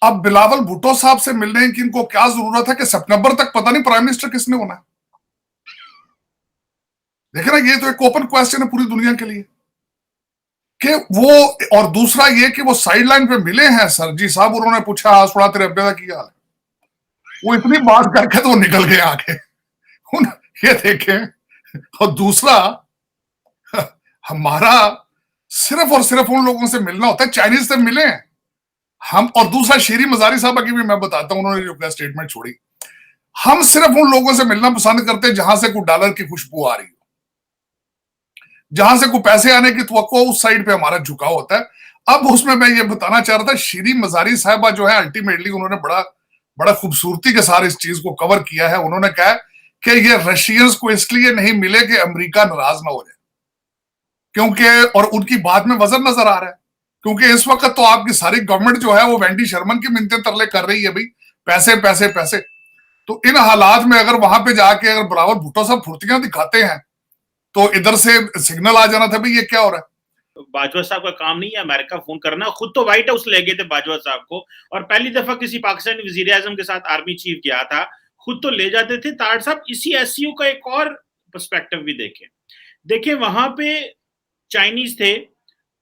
अब बिलावल भुट्टो साहब से मिलने की इनको क्या जरूरत है कि सितंबर तक पता नहीं प्राइम मिनिस्टर किसने होना है। देखे ना, ये तो एक ओपन क्वेश्चन है पूरी दुनिया के लिए कि वो, और दूसरा ये कि वो साइड लाइन पे मिले हैं सर जी साहब, उन्होंने पूछा आज थोड़ा तेरे अब्बे का क्या हाल है, वो इतनी बात करके तो वो निकल गए आगे। ये देखें। और दूसरा, हमारा सिर्फ और सिर्फ उन लोगों से मिलना होता है, चाइनीज से मिले हम। और दूसरा, शेरी मजारी साहब की भी मैं बताता हूं, उन्होंने जो स्टेटमेंट छोड़ी, हम सिर्फ उन लोगों से मिलना पसंद करते हैं जहां से कोई डॉलर की खुशबू आ रही हो, जहां से कोई पैसे आने की तो उस साइड पे हमारा झुकाव होता है। अब उसमें मैं ये बताना चाह रहा था, शेरी मजारी साहबा जो है अल्टीमेटली उन्होंने बड़ा बड़ा खूबसूरती के साथ इस चीज को कवर किया है। उन्होंने कहा कि ये रशियंस को इसलिए नहीं मिले कि अमेरिका नाराज ना हो जाए, क्योंकि, और उनकी बात में वजन नजर आ रहा है, क्योंकि इस वक्त तो आपकी सारी गवर्नमेंट जो है वो वेंडी शर्मन की मिन्नतें तरले कर रही है, भाई पैसे पैसे पैसे। तो इन हालात में अगर वहां पे जाके अगर बिलावल भुट्टो साहब फुर्तियां दिखाते हैं तो इधर से सिग्नल आ जाना था भाई ये क्या हो रहा है। बाजवा साहब का काम नहीं है अमेरिका फोन करना, खुद तो व्हाइट हाउस ले गए थे बाजवा साहब को, और पहली दफा किसी पाकिस्तानी वजीर आजम के साथ आर्मी चीफ गया था, खुद तो ले जाते थे। ताड़ साहब, इसी एससीओ का एक और पर्सपेक्टिव भी देखें। देखिए वहां पे चाइनीज थे।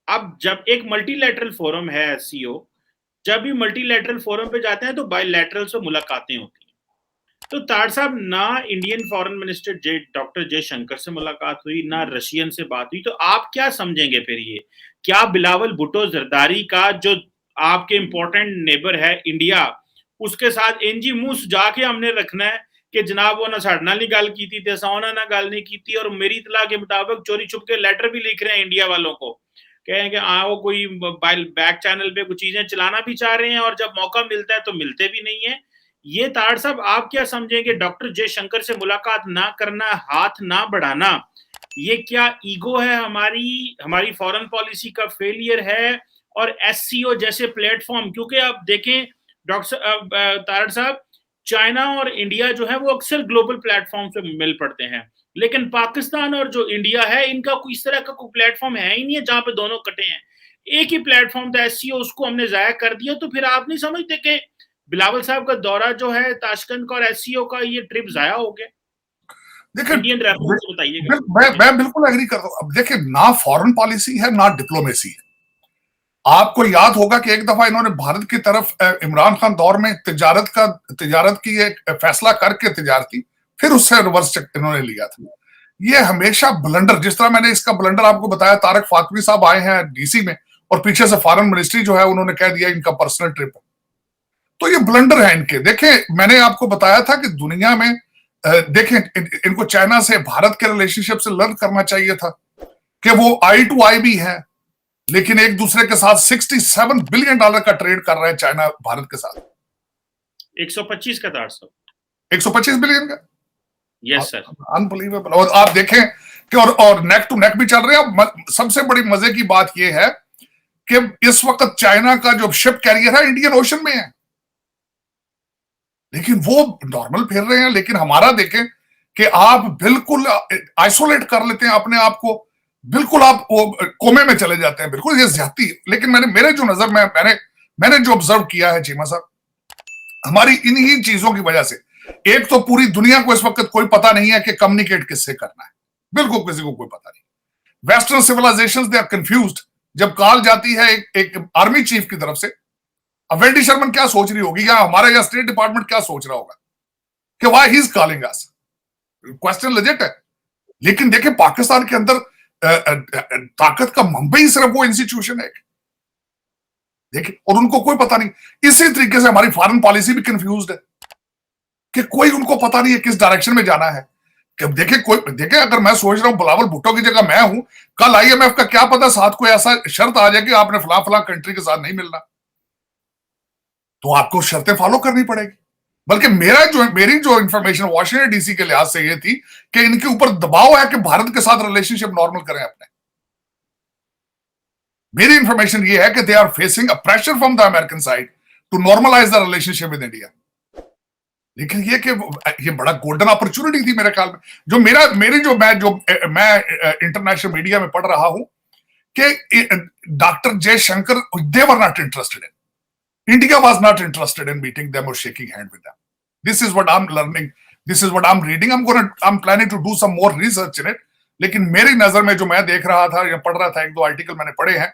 अब जब एक मल्टीलैटरल फोरम है एससीओ, जब भी मल्टीलैटरल फोरम पे जाते हैं तो बायलैटरल से मुलाकातें होती हैं। तो ताड़ साहब, ना Indian foreign minister doctor Jaishankar से मुलाकात हुई, ना रशियन से बात हुई, तो आप क्या समझेंगे फिर ये? क्या बिलावल भुट्टो जरदारी का जो आपके इंपॉर्टेंट नेबर है इंडिया, उसके साथ एनजी मुंह सुजा के हमने रखना है कि जनाब वो ना साढ़े नाल गल की थी, ना गल नहीं की, और मेरी इतला के मुताबिक चोरी छुप के लेटर भी लिख रहे हैं इंडिया वालों को, कहें कि हाँ वो कोई बैक चैनल पे कुछ चीजें चलाना भी चाह रहे हैं, और जब मौका मिलता है तो मिलते भी नहीं है। ये ताड़ साहब, आप क्या समझेंगे? डॉक्टर जयशंकर से मुलाकात ना करना, हाथ ना बढ़ाना, ये क्या ईगो है हमारी, हमारी फॉरेन पॉलिसी का फेलियर है, और एससीओ जैसे प्लेटफॉर्म? क्योंकि आप देखें डॉक्टर ताड़ साहब, चाइना और इंडिया जो है वो अक्सर ग्लोबल प्लेटफॉर्म पे मिल पड़ते हैं, लेकिन पाकिस्तान और जो इंडिया है इनका कोई इस तरह का कोई प्लेटफॉर्म है ही नहीं है जहां पे दोनों कटे हैं। एक ही प्लेटफॉर्म था एससीओ, उसको हमने जाया कर दिया। तो फिर आप नहीं समझते कि बिलावल साहब का दौरा जो है ताशकंद का और एससीओ का, ये ट्रिप जाया हो गया? देखिए, इंडियन रेफरेंस बताइएगा। मैं बिल्कुल एग्री करता हूं। अब देखिए, ना फॉरेन पॉलिसी है ना डिप्लोमेसी है। आपको याद होगा कि एक दफा इन्होंने भारत की तरफ इमरान खान दौर में तिजारत की एक फैसला करके तिजारती, फिर उससे रिवर्स चेक इन्होंने लिया था। ये हमेशा ब्लंडर, जिस तरह मैंने इसका ब्लंडर आपको बताया, तारक फातमी साहब आए हैं डीसी में और पीछे से फॉरेन मिनिस्ट्री जो है उन्होंने कह दिया इनका पर्सनल ट्रिप है। तो ये ब्लंडर है इनके। देखें, मैंने आपको बताया था कि दुनिया में देखें, इनको चाइना से भारत के रिलेशनशिप से लर्न करना चाहिए था कि वो आई टू आई भी है, लेकिन एक दूसरे के साथ $67 बिलियन का ट्रेड कर रहे हैं चाइना भारत के साथ। 125 का ताड़ साहब, 125 बिलियन का। Yes sir, unbelievable. और आप देखें कि और नेक टू नेक भी चल रहे हैं। सबसे बड़ी मजे की बात यह है कि इस वक्त चाइना का जो शिप कैरियर है इंडियन ओशन में है, लेकिन वो नॉर्मल फिर रहे हैं। लेकिन हमारा देखें कि आप बिल्कुल आइसोलेट कर लेते हैं अपने आप को, बिल्कुल आप कोमे में चले जाते हैं, बिल्कुल ये ज्यादती। लेकिन मेरे जो नजर में मैंने जो ऑब्जर्व किया है चीमा साहब, हमारी इन्हीं चीजों की वजह से, एक तो पूरी दुनिया को इस वक्त कोई पता नहीं है कि कम्युनिकेट किससे करना है, बिल्कुल किसी को कोई पता नहीं। Western civilizations they are confused. जब कॉल जाती है एक आर्मी चीफ की तरफ से, अब वेंडी शर्मन क्या सोच रही होगी, या हमारा या स्टेट डिपार्टमेंट क्या सोच रहा होगा कि why he is calling us? Question legit है। लेकिन देखिए, पाकिस्तान के अंदर ताकत का मुंबई सिर्फ वो इंस्टीट्यूशन है, देखिए, और उनको कोई पता नहीं। इसी तरीके से हमारी फॉरेन पॉलिसी भी कंफ्यूज्ड है कि कोई उनको पता नहीं है किस डायरेक्शन में जाना है। कि देखिए, अगर मैं सोच रहा हूं बिलावल भुट्टो की जगह मैं हूं, कल आईएमएफ का क्या पता साथ कोई ऐसा शर्त आ जाए कि आपने फला कंट्री के साथ नहीं मिलना, तो आपको शर्तें फॉलो करनी पड़ेगी। बल्कि मेरी जो इंफॉर्मेशन वॉशिंगटन डीसी के लिहाज से ये थी कि इनके ऊपर दबाव है कि भारत के साथ रिलेशनशिप नॉर्मल करें अपने। मेरी इंफॉर्मेशन ये है कि they are facing a pressure from the American side to normalize the relationship with India. लेकिन ये कि ये बड़ा गोल्डन अपॉर्चुनिटी थी मेरे ख्याल में, जो मैं इंटरनेशनल मीडिया में पढ़ रहा हूं कि doctor Jaishankar they were not interested in, India was not interested in meeting them or shaking hand with them. This is what I'm learning. This is what I'm reading. I'm planning to do some more research in it. लेकिन मेरी नजर में जो मैं देख रहा था या पढ़ रहा था, एक दो आर्टिकल मैंने पढ़े हैं,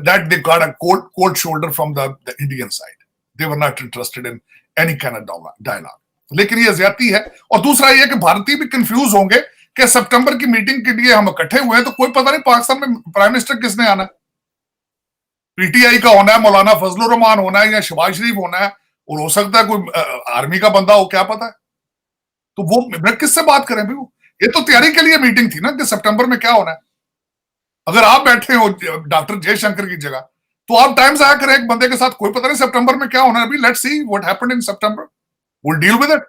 that they got a cold shoulder from the Indian side. They were not interested in any kind of dialogue. लेकिन ये ज्यादती है। और दूसरा ये कि भारतीय भी कंफ्यूज होंगे कि सितंबर की मीटिंग के लिए हम इकट्ठे हुए हैं, तो कोई पता नहीं पाकिस्तान में प्राइम मिनिस्टर किसने आना है। पीटीआई का होना है, मौलाना फजलुर रहमान होना है या शहबाज शरीफ होना है, और हो सकता है कोई आर्मी का बंदा हो, क्या पता है। तो वो किससे बात करें भाई? ये तो तैयारी के लिए मीटिंग थी ना कि सितंबर में क्या होना है। अगर आप बैठे हो डॉक्टर जयशंकर की जगह, तो आप टाइम जाया करें एक बंदे के साथ, कोई पता नहीं सितंबर में क्या होना है। अभी let's see what happened in September, will deal with it.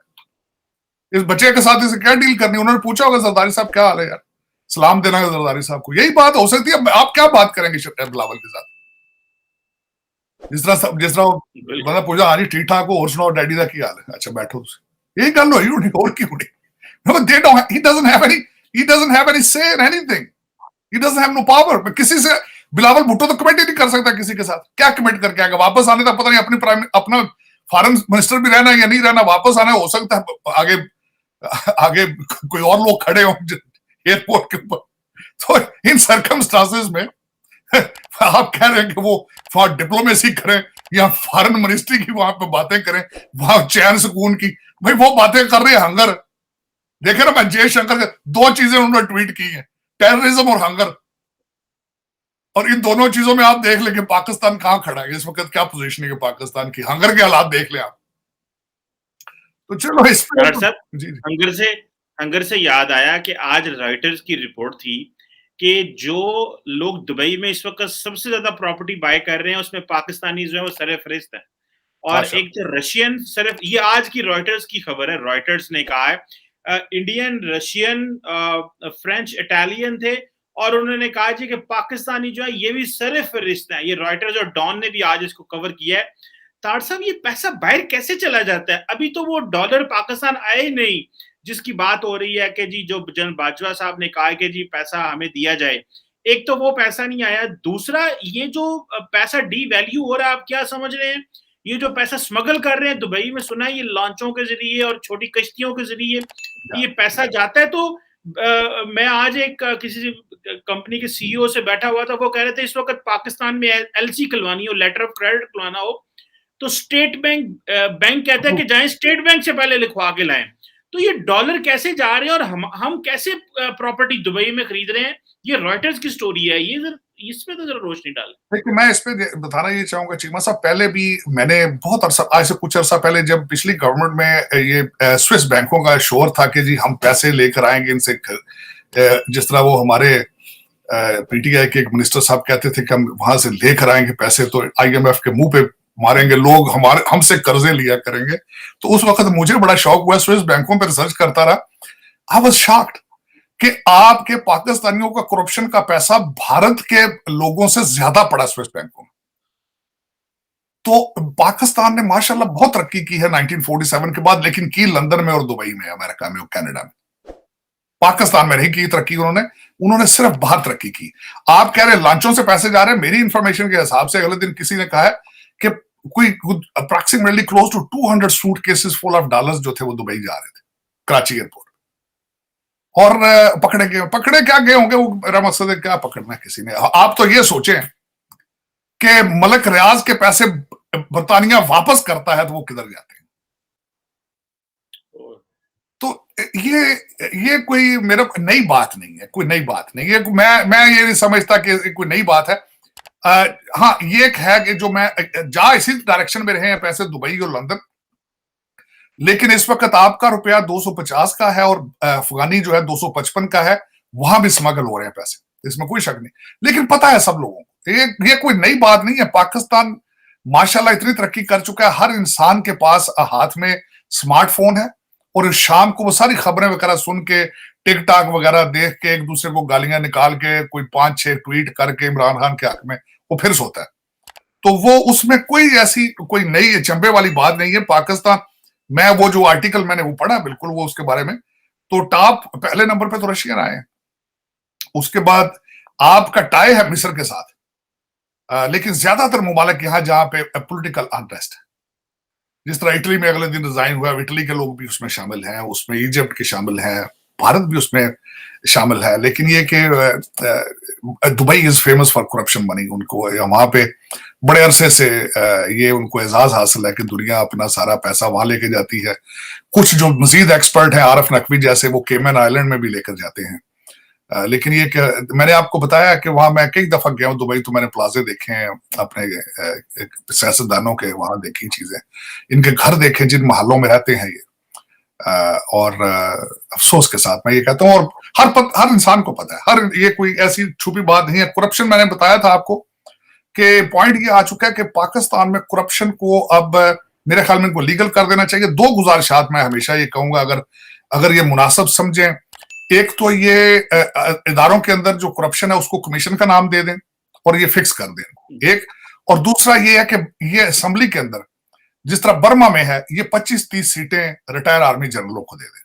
इस बच्चे के साथ इसे क्या डील करनी, उन्होंने पूछा होगा जरदारी साहब क्या हाल है यार, सलाम देना है जरदारी साहब को, यही बात हो सकती है। आप क्या बात करेंगे बिलावल के साथ? जिस तरह बंदा पूछा, हाँ जी ठीक ठाक हो, और सुनाओ डैडी का क्या हाल है, अच्छा बैठो, यही गल हुई होनी, और क्यों नहीं। No, they don't. He doesn't have any say in anything. He doesn't have no power. किसी से बिलावल भुट्टो तो कमेंट ही नहीं कर सकता किसी के साथ। क्या कमेंट करके आएगा? वापस आने तक पता नहीं अपना फॉरेन मिनिस्टर भी रहना या नहीं रहना, वापस आना हो सकता है। आगे कोई और लोग खड़े हो एयरपोर्ट के ऊपर। तो इन सर्कमस्टांसेस में आप कह रहे हैं कि वो वहां डिप्लोमेसी करें या फॉरेन मिनिस्ट्री की वहां पे बातें करें, वहां चैन सुकून की, भाई वो बातें कर रहे हैं हंगर। देखे ना, मैं जयशंकर के दो चीजें उन्होंने ट्वीट की हैं, टेररिज्म और हंगर। और इन दोनों चीजों में आप देख लें कि पाकिस्तान कहां खड़ा है इस वक्त, क्या पोजीशन है पाकिस्तान की। हंगर के हालात देख लें आप। तो चलो इस हंगर से याद आया कि आज रॉयटर्स की रिपोर्ट थी कि जो लोग दुबई में इस वक्त सबसे ज्यादा प्रॉपर्टी बाय कर रहे हैं उसमें पाकिस्तानी जो है वो सरफहरिस्त है। और एक तो रशियन ये आज की रॉयटर्स की खबर है। रॉयटर्स ने कहा है इंडियन, रशियन, फ्रेंच, इटालियन थे, और उन्होंने कहा जी कि पाकिस्तानी जो है ये भी सरफहरिस्त है। ये रॉयटर्स और डॉन ने भी आज इसको कवर किया है। तार साहब, ये पैसा बाहर कैसे चला जाता है? अभी तो वो डॉलर पाकिस्तान आए ही नहीं, जिसकी बात हो रही है कि जी जो जनरल बाजवा साहब ने कहा कि जी पैसा हमें दिया जाए। एक तो वो पैसा नहीं आया, दूसरा ये जो पैसा डी वैल्यू हो रहा है, आप क्या समझ रहे हैं? ये जो पैसा स्मगल कर रहे हैं दुबई में, सुना है ये लॉन्चों के जरिए और छोटी कश्तियों के जरिए ये पैसा जाता है। तो मैं आज एक किसी कंपनी के सीईओ से बैठा हुआ था, वो कह रहे थे इस वक्त पाकिस्तान में एलसी खुलवानी हो, लेटर ऑफ क्रेडिट खुलवाना हो, तो स्टेट बैंक कहता है कि जाएं स्टेट बैंक से पहले लिखवा के लाएं। तो ये डॉलर कैसे जा रहे हैं और हम कैसे प्रॉपर्टी दुबई में खरीद रहे हैं? ये रॉयटर्स की स्टोरी है, ये इसमें तो जरा रोशनी डालें। देखिए, मैं इस पे बताना ये चाहूंगा चीमा साहब, पहले भी मैंने बहुत अरसा, आज से कुछ अरसा पहले जब पिछली गवर्नमेंट में ये स्विस बैंकों का शोर था कि जी हम पैसे लेकर आएंगे इनसे, जिस तरह वो हमारे पीटीआई के एक मिनिस्टर साहब कहते थे कि हम वहां से लेकर आएंगे पैसे तो आईएमएफ के मुंह पे मारेंगे लोग, हमसे कर्जे लिया करेंगे। तो उस वक्त मुझे बड़ा शौक हुआ, स्विस बैंकों पर रिसर्च करता रहा। आई वाज शॉक्ड कि आपके पाकिस्तानियों का करप्शन का पैसा भारत के लोगों से ज्यादा पड़ा स्विस बैंकों में। तो पाकिस्तान ने माशाल्लाह बहुत तरक्की की है 1947 के बाद, लेकिन की लंदन में और दुबई में, अमेरिका में और कनाडा में। पाकिस्तान में नहीं की तरक्की उन्होंने सिर्फ बाहर तरक्की की। आप कह रहे हैं लांचों से पैसे जा रहे हैं, मेरी इंफॉर्मेशन के हिसाब से अगले दिन किसी ने कहा है कि कोई approximately close to 200 suitcases full of dollars जो थे वो दुबई जा रहे थे, कराची एयरपोर्ट। और पकड़े क्या गए होंगे, वो मेरा मकसद है क्या पकड़ना किसी ने। आप तो ये सोचें कि मलक रियाज के पैसे बरतानिया वापस करता है तो वो किधर जाते हैं। तो ये कोई मेरा नई बात नहीं है, कोई नई बात नहीं है। मैं ये नहीं समझता कि कोई नई बात है। हाँ, ये एक है कि जो मैं जा इसी डायरेक्शन में रहे हैं पैसे, दुबई और लंदन, लेकिन इस वक्त आपका रुपया 250 का है और अफगानी जो है 255 का है, वहां भी स्मगल हो रहे हैं पैसे, इसमें कोई शक नहीं। लेकिन पता है सब लोगों को, ये कोई नई बात नहीं है। पाकिस्तान माशाल्लाह इतनी तरक्की कर चुका है, हर इंसान के पास हाथ में स्मार्टफोन है, और शाम को वो सारी खबरें वगैरह सुन के, टिकटॉक वगैरह देख के, एक दूसरे को गालियां निकाल के, कोई 5-6 ट्वीट करके इमरान खान के हक में वो फिर सोता है। तो वो उसमें कोई ऐसी कोई नई चंबे वाली बात नहीं है। पाकिस्तान, मैं वो जो आर्टिकल मैंने वो पढ़ा बिल्कुल वो उसके बारे में, तो टॉप पहले नंबर पे तो रशियन आए हैं, उसके बाद आपका टाई है मिस्र के साथ, लेकिन ज्यादातर ममालिक यहाँ जहां पे पॉलिटिकल अनरेस्ट है, जिस तरह इटली में अगले दिन रिजाइन हुआ, इटली के लोग भी उसमें शामिल हैं, उसमें इजिप्ट के शामिल हैं, भारत भी उसमें शामिल है। लेकिन ये कि Dubai is famous for corruption money, उनको वहां पे बड़े अरसे से ये उनको एजाज हासिल है कि दुनिया अपना सारा पैसा वहां लेके जाती है। कुछ जो मजीद एक्सपर्ट हैं, आरफ नकवी जैसे, वो केमन आइलैंड में भी लेकर जाते हैं। लेकिन ये मैंने आपको बताया कि वहां मैं कई दफा गया हूं दुबई, तो मैंने प्लाजे देखे हैं अपने सियासतदानों के, वहां देखी चीजें, इनके घर देखे जिन महलों में रहते हैं ये। और अफसोस के साथ मैं ये कहता हूं, और हर इंसान को पता है, ये कोई ऐसी छुपी बात नहीं है। करप्शन मैंने बताया था आपको कि पॉइंट ये आ चुका है कि पाकिस्तान में करप्शन को अब मेरे ख्याल में इनको लीगल कर देना चाहिए। दो गुजारिशात मैं हमेशा ये कहूंगा, अगर ये मुनासिब समझें। एक तो ये इदारों के अंदर जो करप्शन है उसको कमीशन का नाम दे दें और ये फिक्स कर दें, एक। और दूसरा ये है कि ये असेंबली के अंदर जिस तरह बर्मा में है, ये 25-30 सीटें रिटायर आर्मी जनरलों को दे दें।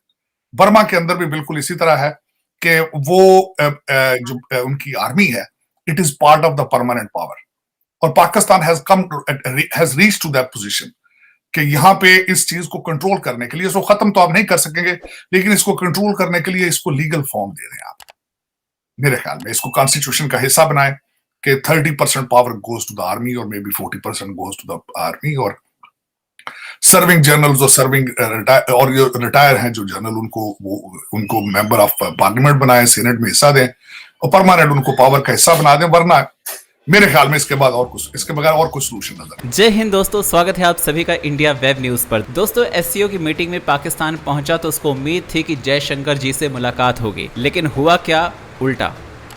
बर्मा के अंदर भी बिल्कुल इसी तरह है कि वो जो उनकी आर्मी है, it is part of the permanent power, और Pakistan has reached to that position कि यहाँ पे इस चीज को कंट्रोल करने के लिए, इसको खत्म तो आप नहीं कर सकेंगे, लेकिन इसको कंट्रोल करने के लिए इसको लीगल फॉर्म दे दें आप। मेरे ख्याल में इसको कॉन्स्टिट्यूशन का हिस्सा बनाए कि 30% power goes to the army और may be 40% goes to the army, और सर्विंग जनरल्स और सर्विंग और जो रिटायर हैं जो जनरल, उनको मेंबर ऑफ पार्लियामेंट बनाए, सेनेट में हिस्सा दें, और परमानेंट उनको पावर का हिस्सा बना दें। वरना मेरे ख्याल में इसके बगैर और कुछ सोल्यूशन नजर। जय हिंद दोस्तों, स्वागत है आप सभी का इंडिया वेब न्यूज पर। दोस्तों, एससीओ की मीटिंग में पाकिस्तान पहुंचा तो उसको उम्मीद थी कि जयशंकर जी से मुलाकात होगी, लेकिन हुआ क्या, उल्टा।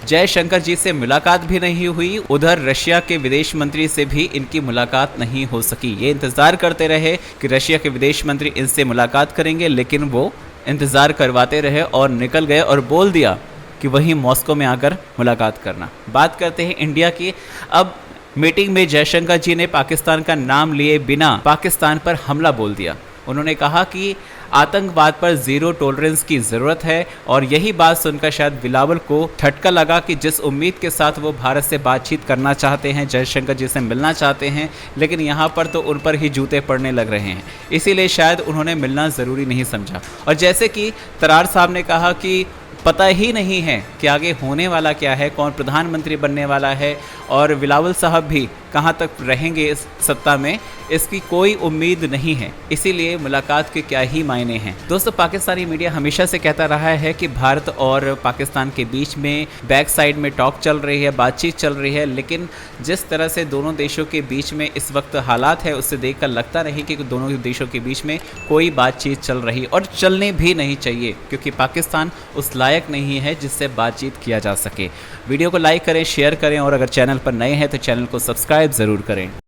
जयशंकर जी से मुलाकात भी नहीं हुई, उधर रशिया के विदेश मंत्री से भी इनकी मुलाकात नहीं हो सकी। ये इंतजार करते रहे कि रशिया के विदेश मंत्री इनसे मुलाकात करेंगे, लेकिन वो इंतजार करवाते रहे और निकल गए और बोल दिया कि वहीं मॉस्को में आकर मुलाकात करना। बात करते हैं इंडिया की। अब मीटिंग में जयशंकर जी ने पाकिस्तान का नाम लिए बिना पाकिस्तान पर हमला बोल दिया। उन्होंने कहा कि आतंकवाद पर जीरो टॉलरेंस की ज़रूरत है, और यही बात सुनकर शायद बिलावल को झटका लगा कि जिस उम्मीद के साथ वो भारत से बातचीत करना चाहते हैं, जयशंकर जी से मिलना चाहते हैं, लेकिन यहाँ पर तो उन पर ही जूते पड़ने लग रहे हैं, इसीलिए शायद उन्होंने मिलना ज़रूरी नहीं समझा। और जैसे कि तरार साहब ने कहा कि पता ही नहीं है कि आगे होने वाला क्या है, कौन प्रधानमंत्री बनने वाला है, और बिलावल साहब भी कहां तक रहेंगे इस सत्ता में, इसकी कोई उम्मीद नहीं है। इसीलिए मुलाकात के क्या ही मायने हैं। दोस्तों, पाकिस्तानी मीडिया हमेशा से कहता रहा है कि भारत और पाकिस्तान के बीच में बैक साइड में टॉक चल रही है, बातचीत चल रही है, लेकिन जिस तरह से दोनों देशों के बीच में इस वक्त हालात है, उससे देखकर लगता नहीं कि दोनों देशों के बीच में कोई बातचीत चल रही, और चलने भी नहीं चाहिए, क्योंकि पाकिस्तान उस लायक नहीं है जिससे बातचीत किया जा सके। वीडियो को लाइक करें, शेयर करें, और अगर चैनल पर नए हैं तो चैनल को सब्सक्राइब ज़रूर करें।